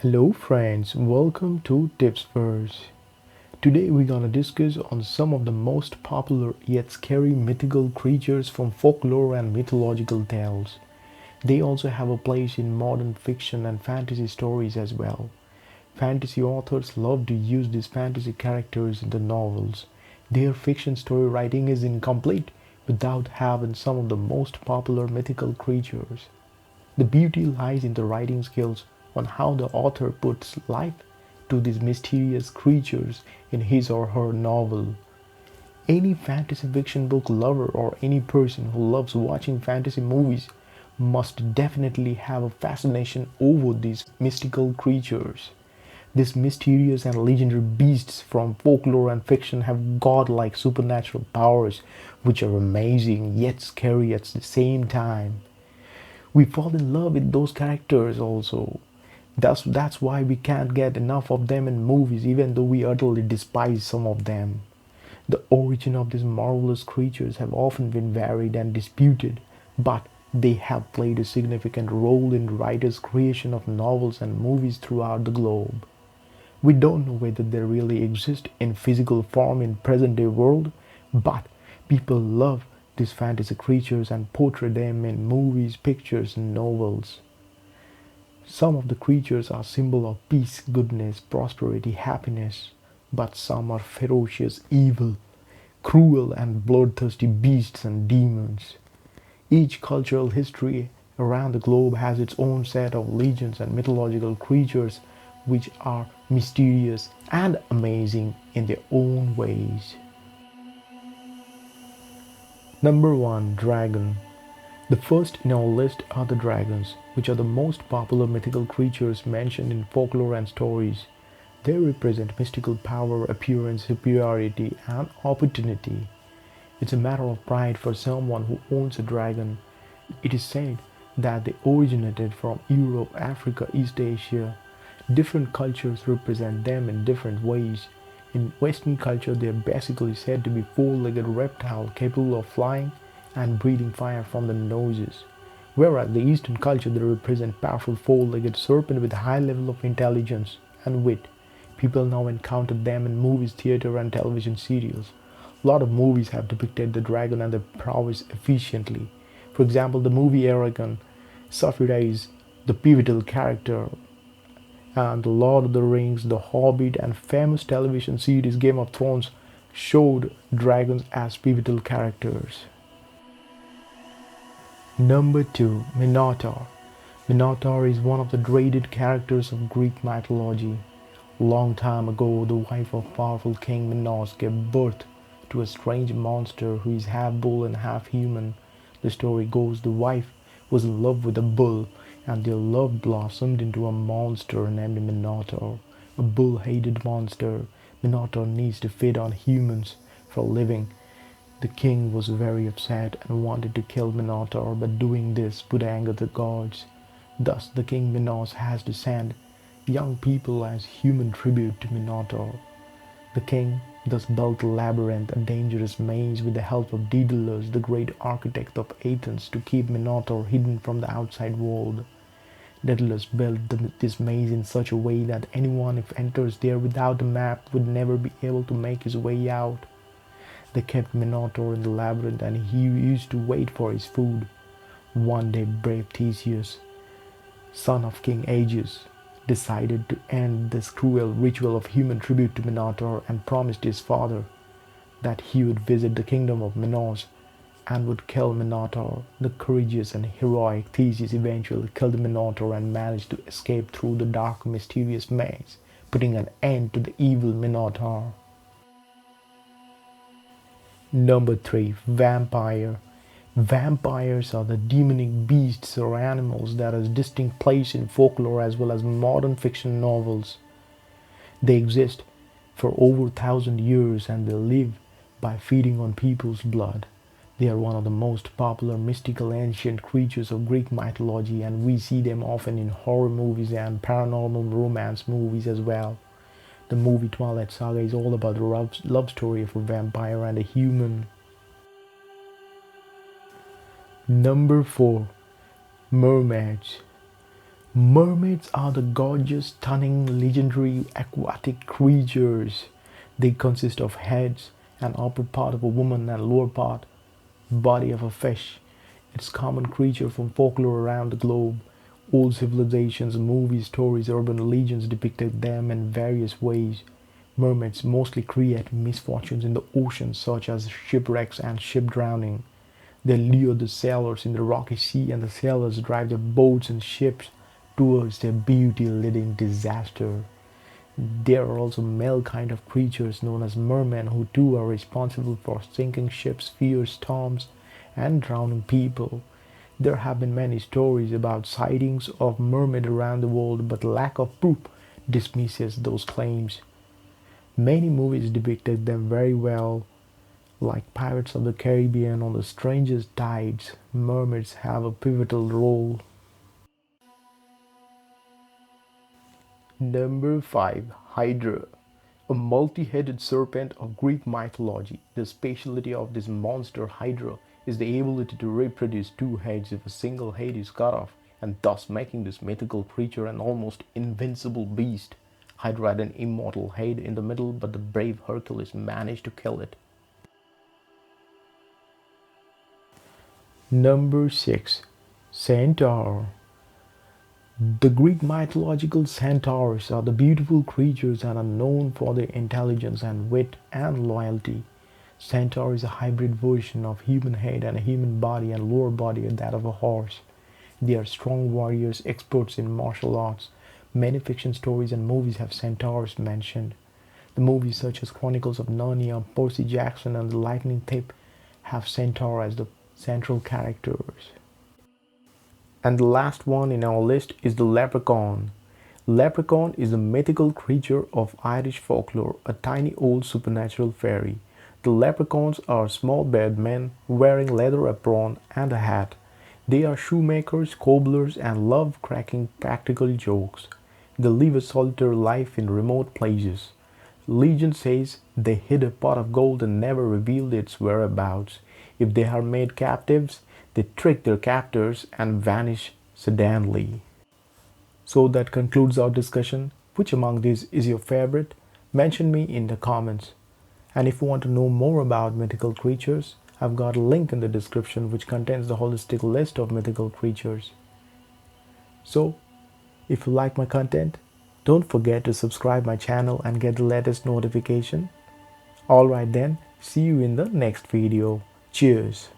Hello friends, welcome to Tipsverse. Today we're gonna discuss on some of the most popular yet scary mythical creatures from folklore and mythological tales. They also have a place in modern fiction and fantasy stories as well. Fantasy authors love to use these fantasy characters in the novels. Their fiction story writing is incomplete without having some of the most popular mythical creatures. The beauty lies in the writing skills on how the author puts life to these mysterious creatures in his or her novel. Any fantasy fiction book lover or any person who loves watching fantasy movies must definitely have a fascination over these mystical creatures. These mysterious and legendary beasts from folklore and fiction have godlike supernatural powers which are amazing yet scary at the same time. We fall in love with those characters also. That's why we can't get enough of them in movies, even though we utterly despise some of them. The origin of these marvelous creatures have often been varied and disputed, but they have played a significant role in writers' creation of novels and movies throughout the globe. We don't know whether they really exist in physical form in present-day world, but people love these fantasy creatures and portray them in movies, pictures, and novels. Some of the creatures are symbol of peace, goodness, prosperity, happiness, but some are ferocious, evil, cruel, and bloodthirsty beasts and demons. Each cultural history around the globe has its own set of legends and mythological creatures which are mysterious and amazing in their own ways. Number 1. Dragon. The first in our list are the dragons, which are the most popular mythical creatures mentioned in folklore and stories. They represent mystical power, appearance, superiority, and opportunity. It's a matter of pride for someone who owns a dragon. It is said that they originated from Europe, Africa, East Asia. Different cultures represent them in different ways. In Western culture, they are basically said to be four-legged reptile capable of flying and breathing fire from their noses. Whereas the Eastern culture, they represent powerful four-legged serpent with a high level of intelligence and wit. People now encounter them in movies, theater, and television serials. A lot of movies have depicted the dragon and their prowess efficiently. For example, the movie Aragon satirizes the pivotal character, and The Lord of the Rings, The Hobbit, and famous television series Game of Thrones showed dragons as pivotal characters. Number 2. Minotaur. Minotaur is one of the dreaded characters of Greek mythology. Long time ago, the wife of powerful King Minos gave birth to a strange monster who is half bull and half human. The story goes the wife was in love with a bull, and their love blossomed into a monster named Minotaur, a bull-hated monster. Minotaur needs to feed on humans for a living. The king was very upset and wanted to kill Minotaur, but doing this would anger the gods. Thus, the king Minos has to send young people as human tribute to Minotaur. The king thus built a labyrinth, a dangerous maze, with the help of Daedalus, the great architect of Athens, to keep Minotaur hidden from the outside world. Daedalus built this maze in such a way that anyone who enters there without a map would never be able to make his way out. They kept Minotaur in the labyrinth, and he used to wait for his food. One day, brave Theseus, son of King Aegeus, decided to end this cruel ritual of human tribute to Minotaur and promised his father that he would visit the kingdom of Minos and would kill Minotaur. The courageous and heroic Theseus eventually killed Minotaur and managed to escape through the dark, mysterious maze, putting an end to the evil Minotaur. Number 3. Vampire. Vampires are the demonic beasts or animals that has distinct place in folklore as well as modern fiction novels. They exist for over 1,000 years and they live by feeding on people's blood. They are one of the most popular mystical ancient creatures of Greek mythology, and we see them often in horror movies and paranormal romance movies as well. The movie Twilight Saga is all about the love story of a vampire and a human. Number 4. Mermaids. Mermaids are the gorgeous, stunning, legendary aquatic creatures. They consist of heads and upper part of a woman and lower part body of a fish. It's a common creature from folklore around the globe. Old civilizations, movies, stories, urban legends depicted them in various ways. Mermaids mostly create misfortunes in the ocean, such as shipwrecks and ship drowning. They lure the sailors in the rocky sea, and the sailors drive their boats and ships towards their beauty, leading disaster. There are also male kind of creatures known as mermen, who too are responsible for sinking ships, fierce storms, and drowning people. There have been many stories about sightings of mermaid around the world, but lack of proof dismisses those claims. Many movies depicted them very well, like Pirates of the Caribbean on the Strangest Tides. Mermaids have a pivotal role. Number 5. Hydra. A multi-headed serpent of Greek mythology. The specialty of this monster Hydra is the ability to reproduce two heads if a single head is cut off, and thus making this mythical creature an almost invincible beast. Hydra had an immortal head in the middle, but the brave Hercules managed to kill it. Number 6. Centaur. The Greek mythological centaurs are the beautiful creatures and are known for their intelligence and wit and loyalty. Centaur is a hybrid version of human head and a human body and lower body that of a horse. They are strong warriors, experts in martial arts. Many fiction stories and movies have centaurs mentioned. The movies such as Chronicles of Narnia, Percy Jackson, and The Lightning Thief have centaur as the central characters. And the last one in our list is the leprechaun. Leprechaun is a mythical creature of Irish folklore, a tiny old supernatural fairy. The leprechauns are small-bearded men wearing leather apron and a hat. They are shoemakers, cobblers, and love cracking practical jokes. They live a solitary life in remote places. Legend says they hid a pot of gold and never revealed its whereabouts. If they are made captives, they trick their captors and vanish suddenly. So that concludes our discussion. Which among these is your favorite? Mention me in the comments. And if you want to know more about mythical creatures, I've got a link in the description which contains the holistic list of mythical creatures. So, if you like my content, don't forget to subscribe my channel and get the latest notification. Alright then, see you in the next video. Cheers.